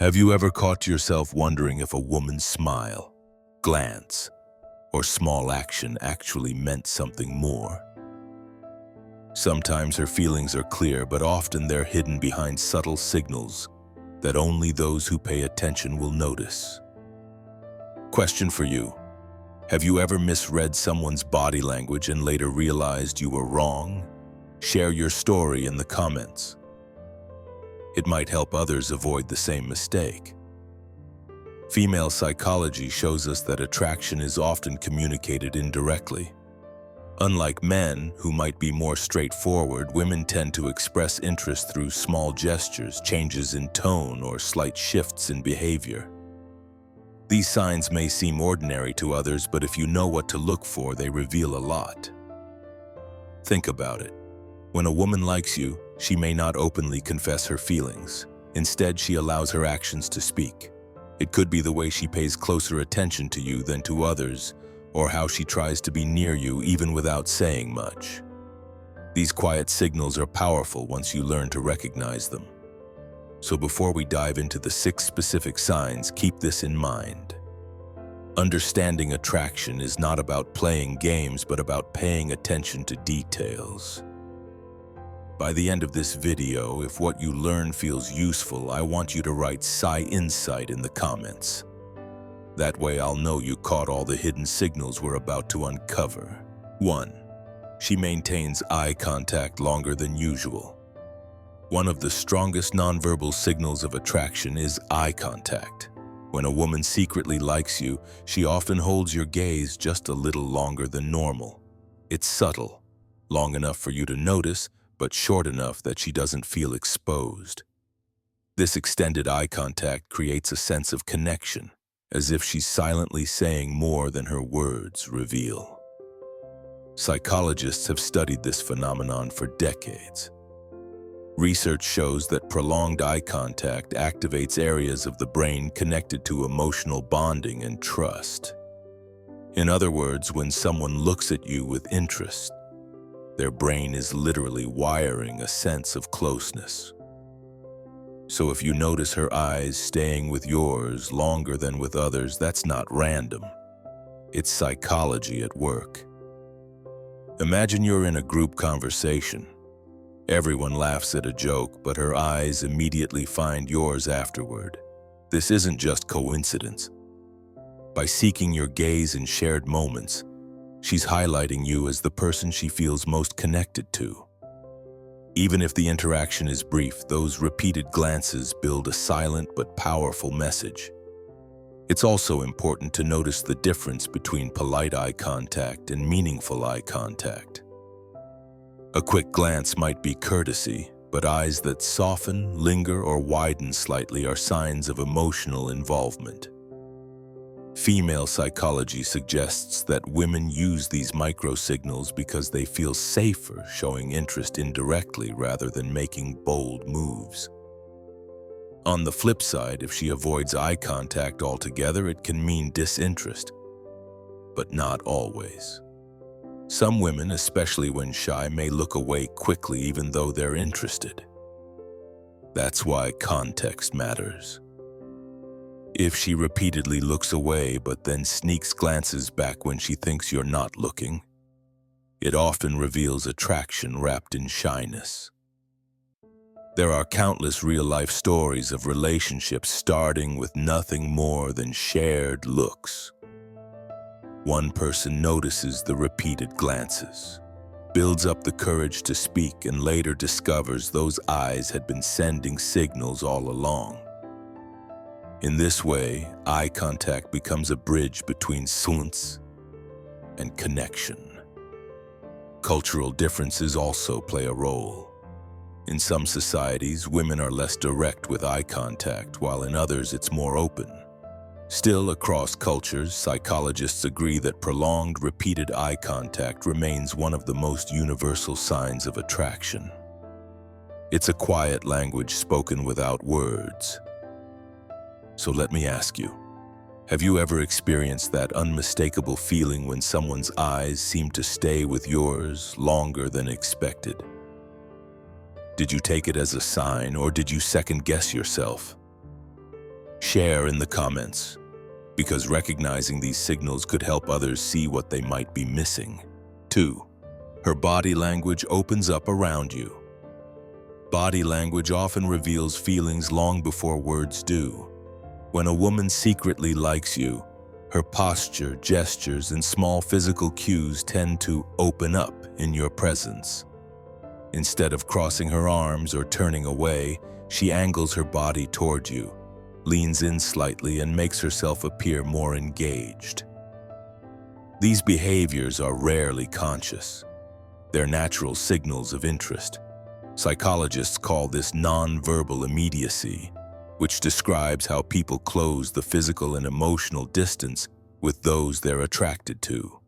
Have you ever caught yourself wondering if a woman's smile, glance, or small action actually meant something more? Sometimes her feelings are clear, but often they're hidden behind subtle signals that only those who pay attention will notice. Question for you. Have you ever misread someone's body language and later realized you were wrong? Share your story in the comments. It might help others avoid the same mistake. Female psychology shows us that attraction is often communicated indirectly. Unlike men, who might be more straightforward, women tend to express interest through small gestures, changes in tone, or slight shifts in behavior. These signs may seem ordinary to others, but if you know what to look for, they reveal a lot. Think about it. When a woman likes you, she may not openly confess her feelings. Instead, she allows her actions to speak. It could be the way she pays closer attention to you than to others, or how she tries to be near you even without saying much. These quiet signals are powerful once you learn to recognize them. So before we dive into the 6 specific signs, keep this in mind. Understanding attraction is not about playing games, but about paying attention to details. By the end of this video, if what you learn feels useful, I want you to write "Psy Insight" in the comments. That way I'll know you caught all the hidden signals we're about to uncover. 1. She maintains eye contact longer than usual. One of the strongest nonverbal signals of attraction is eye contact. When a woman secretly likes you, she often holds your gaze just a little longer than normal. It's subtle, long enough for you to notice, but short enough that she doesn't feel exposed. This extended eye contact creates a sense of connection, as if she's silently saying more than her words reveal. Psychologists have studied this phenomenon for decades. Research shows that prolonged eye contact activates areas of the brain connected to emotional bonding and trust. In other words, when someone looks at you with interest, their brain is literally wiring a sense of closeness. So if you notice her eyes staying with yours longer than with others, that's not random. It's psychology at work. Imagine you're in a group conversation. Everyone laughs at a joke, but her eyes immediately find yours afterward. This isn't just coincidence. By seeking your gaze in shared moments, she's highlighting you as the person she feels most connected to. Even if the interaction is brief, those repeated glances build a silent but powerful message. It's also important to notice the difference between polite eye contact and meaningful eye contact. A quick glance might be courtesy, but eyes that soften, linger, or widen slightly are signs of emotional involvement. Female psychology suggests that women use these microsignals because they feel safer showing interest indirectly rather than making bold moves. On the flip side, if she avoids eye contact altogether, it can mean disinterest, but not always. Some women, especially when shy, may look away quickly even though they're interested. That's why context matters. If she repeatedly looks away but then sneaks glances back when she thinks you're not looking, it often reveals attraction wrapped in shyness. There are countless real-life stories of relationships starting with nothing more than shared looks. One person notices the repeated glances, builds up the courage to speak, and later discovers those eyes had been sending signals all along. In this way, eye contact becomes a bridge between silence and connection. Cultural differences also play a role. In some societies, women are less direct with eye contact, while in others it's more open. Still, across cultures, psychologists agree that prolonged, repeated eye contact remains one of the most universal signs of attraction. It's a quiet language spoken without words. So let me ask you, have you ever experienced that unmistakable feeling when someone's eyes seem to stay with yours longer than expected? Did you take it as a sign, or did you second-guess yourself? Share in the comments, because recognizing these signals could help others see what they might be missing. 2. Her body language opens up around you. Body language often reveals feelings long before words do. When a woman secretly likes you, her posture, gestures, and small physical cues tend to open up in your presence. Instead of crossing her arms or turning away, she angles her body toward you, leans in slightly, and makes herself appear more engaged. These behaviors are rarely conscious. They're natural signals of interest. Psychologists call this nonverbal immediacy, which describes how people close the physical and emotional distance with those they're attracted to.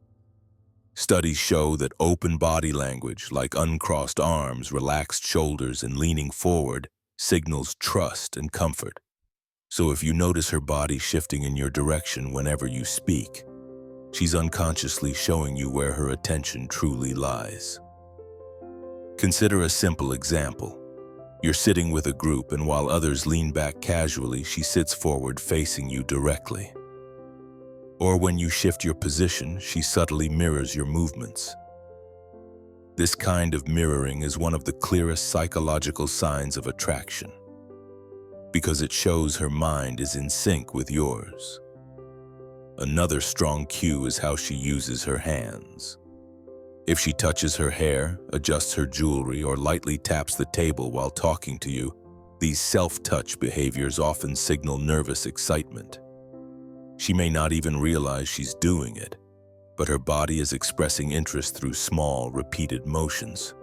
Studies show that open body language, like uncrossed arms, relaxed shoulders, and leaning forward, signals trust and comfort. So if you notice her body shifting in your direction whenever you speak, she's unconsciously showing you where her attention truly lies. Consider a simple example. You're sitting with a group, and while others lean back casually, she sits forward facing you directly. Or when you shift your position, she subtly mirrors your movements. This kind of mirroring is one of the clearest psychological signs of attraction, because it shows her mind is in sync with yours. Another strong cue is how she uses her hands. If she touches her hair, adjusts her jewelry, or lightly taps the table while talking to you, these self-touch behaviors often signal nervous excitement. She may not even realize she's doing it, but her body is expressing interest through small, repeated motions.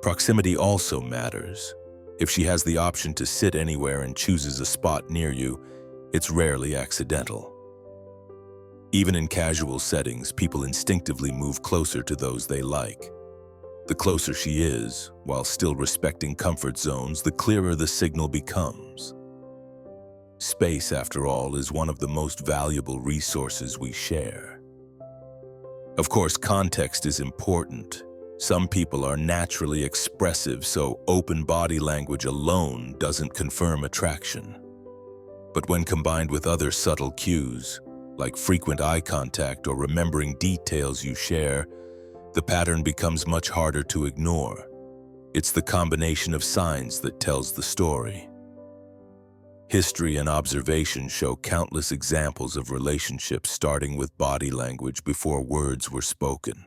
Proximity also matters. If she has the option to sit anywhere and chooses a spot near you, it's rarely accidental. Even in casual settings, people instinctively move closer to those they like. The closer she is, while still respecting comfort zones, the clearer the signal becomes. Space, after all, is one of the most valuable resources we share. Of course, context is important. Some people are naturally expressive, so open body language alone doesn't confirm attraction. But when combined with other subtle cues, like frequent eye contact or remembering details you share, the pattern becomes much harder to ignore. It's the combination of signs that tells the story. History and observation show countless examples of relationships starting with body language before words were spoken.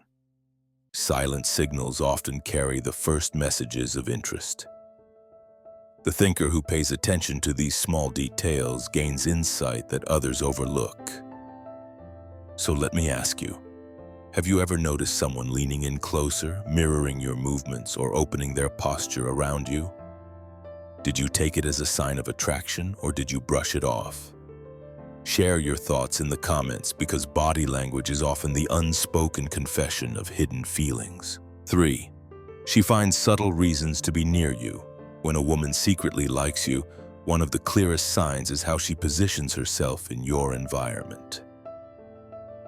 Silent signals often carry the first messages of interest. The thinker who pays attention to these small details gains insight that others overlook. So let me ask you, have you ever noticed someone leaning in closer, mirroring your movements, or opening their posture around you? Did you take it as a sign of attraction, or did you brush it off? Share your thoughts in the comments, because body language is often the unspoken confession of hidden feelings. 3. She finds subtle reasons to be near you. When a woman secretly likes you, one of the clearest signs is how she positions herself in your environment.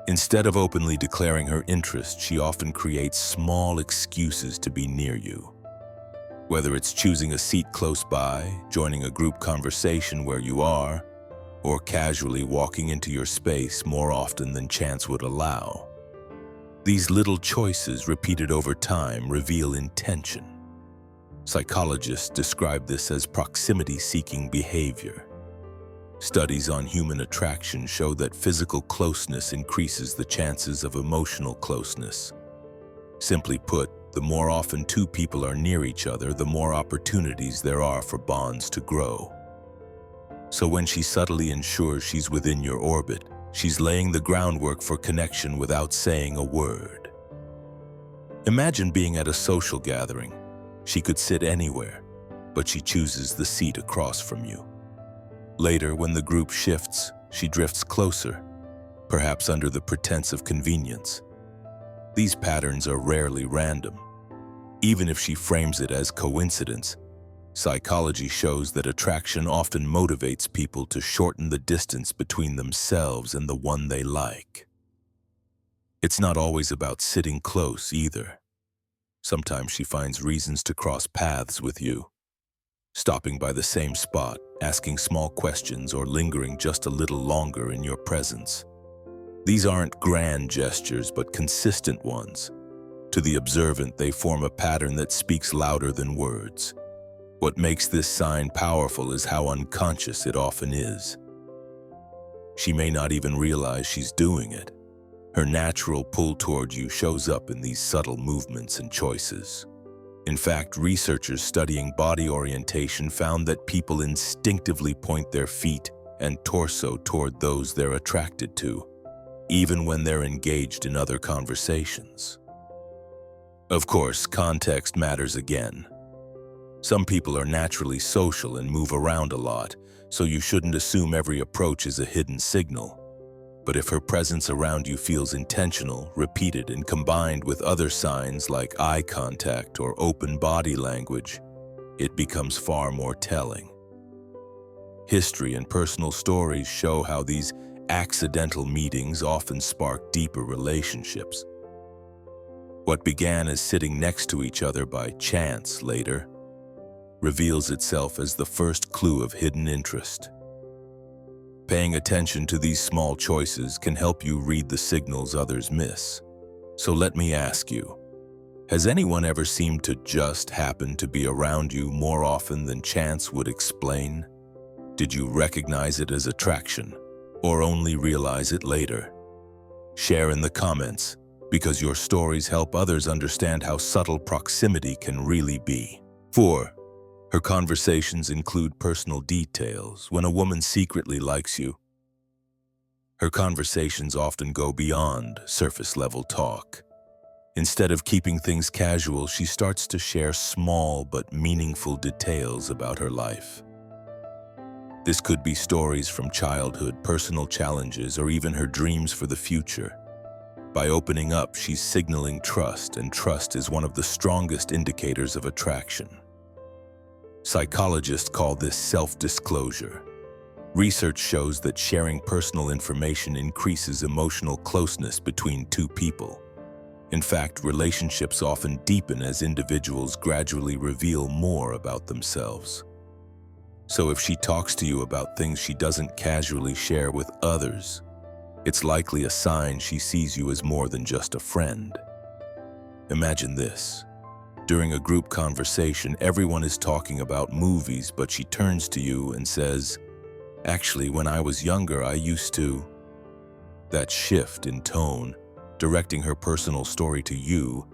Instead of openly declaring her interest, she often creates small excuses to be near you. Whether it's choosing a seat close by, joining a group conversation where you are, or casually walking into your space more often than chance would allow. These little choices, repeated over time, reveal intention. Psychologists describe this as proximity-seeking behavior. Studies on human attraction show that physical closeness increases the chances of emotional closeness. Simply put, the more often two people are near each other, the more opportunities there are for bonds to grow. So when she subtly ensures she's within your orbit, she's laying the groundwork for connection without saying a word. Imagine being at a social gathering. She could sit anywhere, but she chooses the seat across from you. Later, when the group shifts, she drifts closer, perhaps under the pretense of convenience. These patterns are rarely random. Even if she frames it as coincidence, psychology shows that attraction often motivates people to shorten the distance between themselves and the one they like. It's not always about sitting close either. Sometimes she finds reasons to cross paths with you. stopping by the same spot, asking small questions, or lingering just a little longer in your presence. These aren't grand gestures, but consistent ones. To the observant, they form a pattern that speaks louder than words. What makes this sign powerful is how unconscious it often is. She may not even realize she's doing it. Her natural pull toward you shows up in these subtle movements and choices. In fact, researchers studying body orientation found that people instinctively point their feet and torso toward those they're attracted to, even when they're engaged in other conversations. Of course, context matters again. Some people are naturally social and move around a lot, so you shouldn't assume every approach is a hidden signal. But if her presence around you feels intentional, repeated, and combined with other signs like eye contact or open body language, it becomes far more telling. History and personal stories show how these accidental meetings often spark deeper relationships. What began as sitting next to each other by chance later reveals itself as the first clue of hidden interest. Paying attention to these small choices can help you read the signals others miss. So let me ask you, has anyone ever seemed to just happen to be around you more often than chance would explain? Did you recognize it as attraction, or only realize it later? Share in the comments, because your stories help others understand how subtle proximity can really be. 4. Her conversations include personal details. When a woman secretly likes you, her conversations often go beyond surface-level talk. Instead of keeping things casual, she starts to share small but meaningful details about her life. This could be stories from childhood, personal challenges, or even her dreams for the future. By opening up, she's signaling trust, and trust is one of the strongest indicators of attraction. Psychologists call this self-disclosure. Research shows that sharing personal information increases emotional closeness between two people. In fact, relationships often deepen as individuals gradually reveal more about themselves. So if she talks to you about things she doesn't casually share with others, it's likely a sign she sees you as more than just a friend. Imagine this. During a group conversation, everyone is talking about movies, but she turns to you and says, "Actually, when I was younger, I used to." That shift in tone, directing her personal story to you,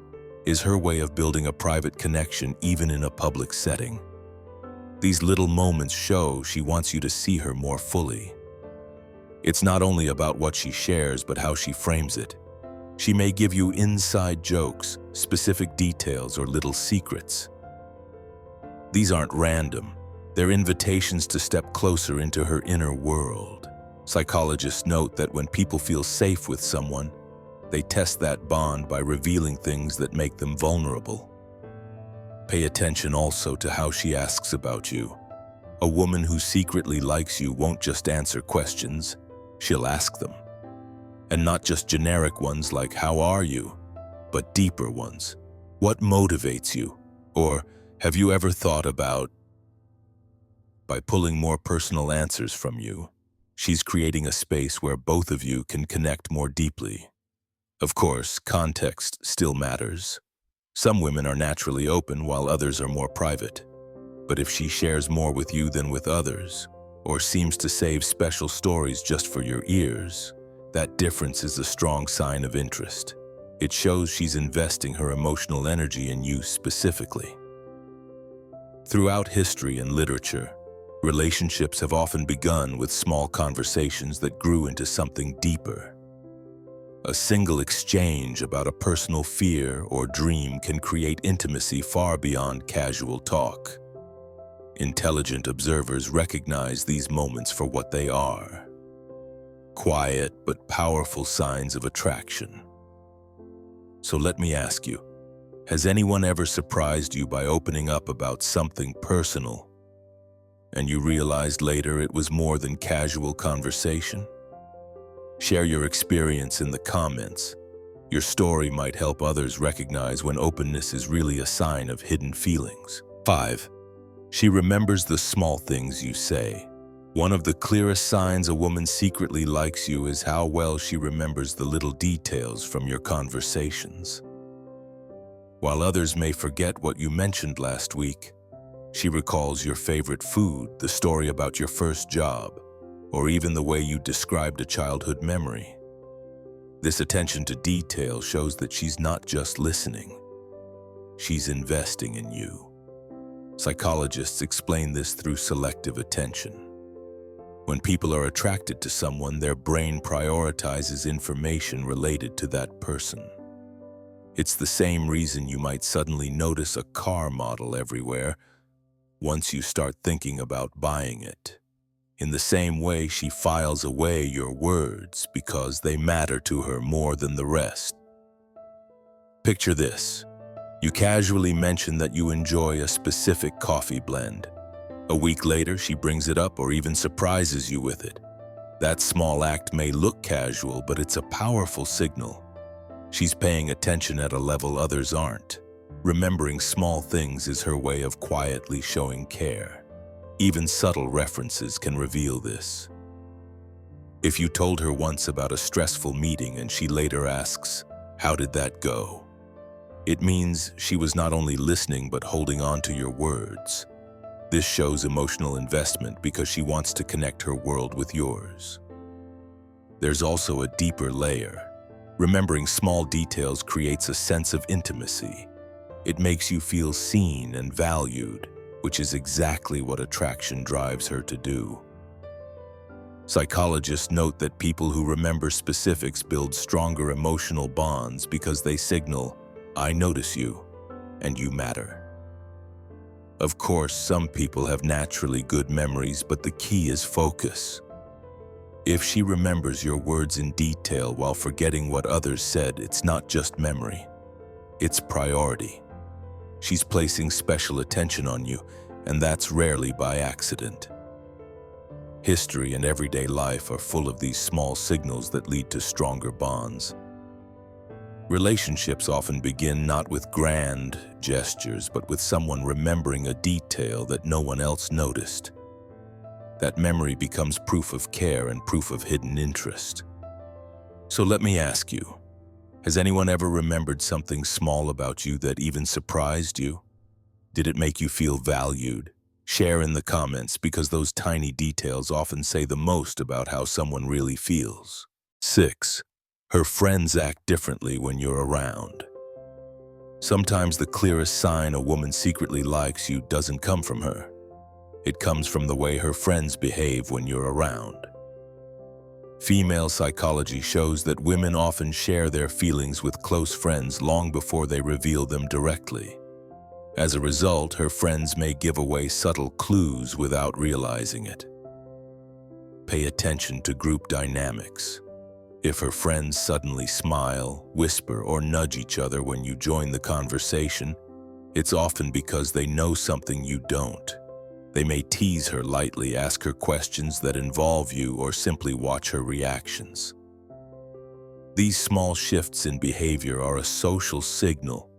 is her way of building a private connection even in a public setting. These little moments show she wants you to see her more fully. It's not only about what she shares, but how she frames it. She may give you inside jokes, specific details, or little secrets. These aren't random. They're invitations to step closer into her inner world. Psychologists note that when people feel safe with someone, they test that bond by revealing things that make them vulnerable. Pay attention also to how she asks about you. A woman who secretly likes you won't just answer questions, she'll ask them. And not just generic ones like "how are you?" but deeper ones. "What motivates you?" or "have you ever thought about?" By pulling more personal answers from you, she's creating a space where both of you can connect more deeply. Of course, context still matters. Some women are naturally open while others are more private. But if she shares more with you than with others, or seems to save special stories just for your ears, that difference is a strong sign of interest. It shows she's investing her emotional energy in you specifically. Throughout history and literature, relationships have often begun with small conversations that grew into something deeper. A single exchange about a personal fear or dream can create intimacy far beyond casual talk. Intelligent observers recognize these moments for what they are: quiet but powerful signs of attraction. So let me ask you, has anyone ever surprised you by opening up about something personal, and you realized later it was more than casual conversation? Share your experience in the comments. Your story might help others recognize when openness is really a sign of hidden feelings. 5. She remembers the small things you say. One of the clearest signs a woman secretly likes you is how well she remembers the little details from your conversations. While others may forget what you mentioned last week, she recalls your favorite food, the story about your first job, or even the way you described a childhood memory. This attention to detail shows that she's not just listening, she's investing in you. Psychologists explain this through selective attention. When people are attracted to someone, their brain prioritizes information related to that person. It's the same reason you might suddenly notice a car model everywhere once you start thinking about buying it. In the same way, she files away your words because they matter to her more than the rest. Picture this. You casually mention that you enjoy a specific coffee blend. A week later, she brings it up or even surprises you with it. That small act may look casual, but it's a powerful signal. She's paying attention at a level others aren't. Remembering small things is her way of quietly showing care. Even subtle references can reveal this. If you told her once about a stressful meeting and she later asks, "How did that go?" it means she was not only listening but holding on to your words. This shows emotional investment because she wants to connect her world with yours. There's also a deeper layer. Remembering small details creates a sense of intimacy. It makes you feel seen and valued, which is exactly what attraction drives her to do. Psychologists note that people who remember specifics build stronger emotional bonds because they signal, "I notice you, and you matter." Of course, some people have naturally good memories, but the key is focus. If she remembers your words in detail while forgetting what others said, it's not just memory, it's priority. She's placing special attention on you, and that's rarely by accident. History and everyday life are full of these small signals that lead to stronger bonds. Relationships often begin not with grand gestures, but with someone remembering a detail that no one else noticed. That memory becomes proof of care and proof of hidden interest. So let me ask you, has anyone ever remembered something small about you that even surprised you? Did it make you feel valued? Share in the comments because those tiny details often say the most about how someone really feels. 6. Her friends act differently when you're around. Sometimes the clearest sign a woman secretly likes you doesn't come from her. It comes from the way her friends behave when you're around. Female psychology shows that women often share their feelings with close friends long before they reveal them directly. As a result, her friends may give away subtle clues without realizing it. Pay attention to group dynamics. If her friends suddenly smile, whisper, or nudge each other when you join the conversation, it's often because they know something you don't. They may tease her lightly, ask her questions that involve you, or simply watch her reactions. These small shifts in behavior are a social signal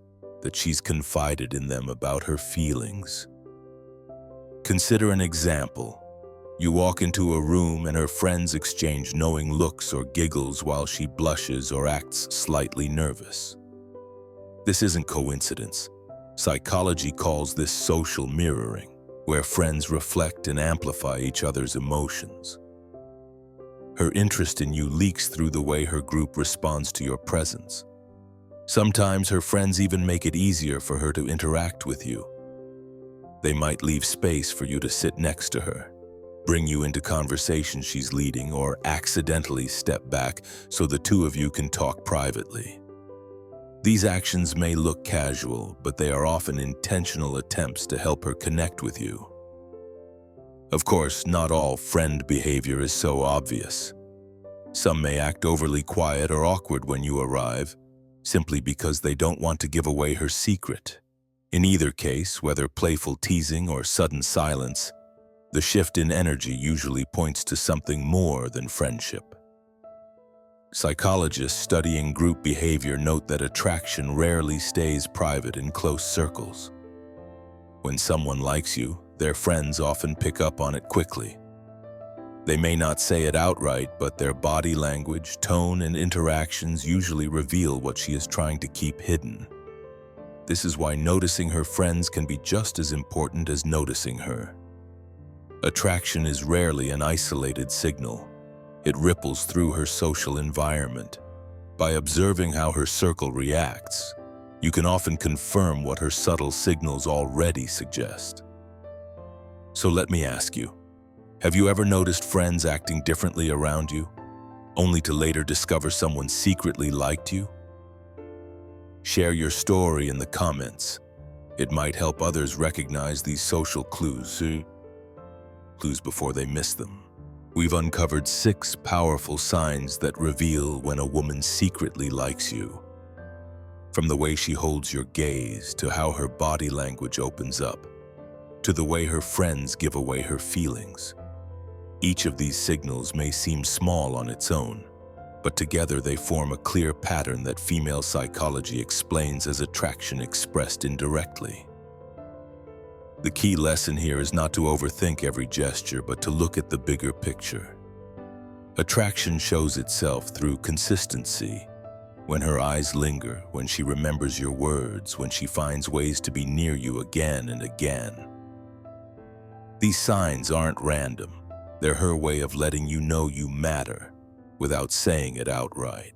that she's confided in them about her feelings. Consider an example. You walk into a room and her friends exchange knowing looks or giggles while she blushes or acts slightly nervous. This isn't coincidence. Psychology calls this social mirroring, where friends reflect and amplify each other's emotions. Her interest in you leaks through the way her group responds to your presence. Sometimes her friends even make it easier for her to interact with you. They might leave space for you to sit next to her, bring you into conversations she's leading, or accidentally step back so the two of you can talk privately. These actions may look casual, but they are often intentional attempts to help her connect with you. Of course, not all friend behavior is so obvious. Some may act overly quiet or awkward when you arrive, simply because they don't want to give away her secret. In either case, whether playful teasing or sudden silence, the shift in energy usually points to something more than friendship. Psychologists studying group behavior note that attraction rarely stays private in close circles. When someone likes you, their friends often pick up on it quickly. They may not say it outright, but their body language, tone, and interactions usually reveal what she is trying to keep hidden. This is why noticing her friends can be just as important as noticing her. Attraction is rarely an isolated signal. It ripples through her social environment. By observing how her circle reacts, you can often confirm what her subtle signals already suggest. So let me ask you, have you ever noticed friends acting differently around you, only to later discover someone secretly liked you? Share your story in the comments. It might help others recognize these social clues before they miss them. We've uncovered 6 powerful signs that reveal when a woman secretly likes you. From the way she holds your gaze, to how her body language opens up, to the way her friends give away her feelings. Each of these signals may seem small on its own, but together they form a clear pattern that female psychology explains as attraction expressed indirectly. The key lesson here is not to overthink every gesture, but to look at the bigger picture. Attraction shows itself through consistency. When her eyes linger, when she remembers your words, when she finds ways to be near you again and again. These signs aren't random. They're her way of letting you know you matter, without saying it outright.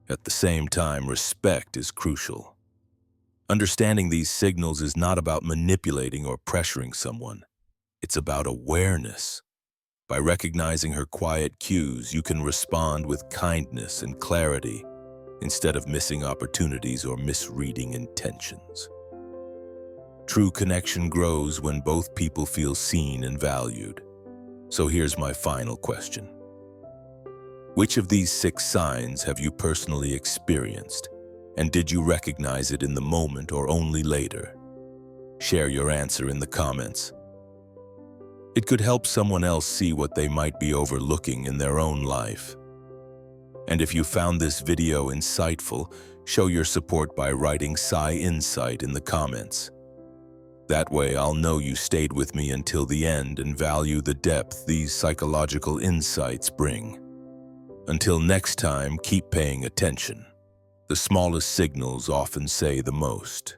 At the same time, respect is crucial. Understanding these signals is not about manipulating or pressuring someone. It's about awareness. By recognizing her quiet cues, you can respond with kindness and clarity instead of missing opportunities or misreading intentions. True connection grows when both people feel seen and valued. So here's my final question. Which of these 6 signs have you personally experienced, and did you recognize it in the moment or only later? Share your answer in the comments. It could help someone else see what they might be overlooking in their own life. And if you found this video insightful, show your support by writing Psy Insight in the comments. That way I'll know you stayed with me until the end and value the depth these psychological insights bring. Until next time, keep paying attention. The smallest signals often say the most.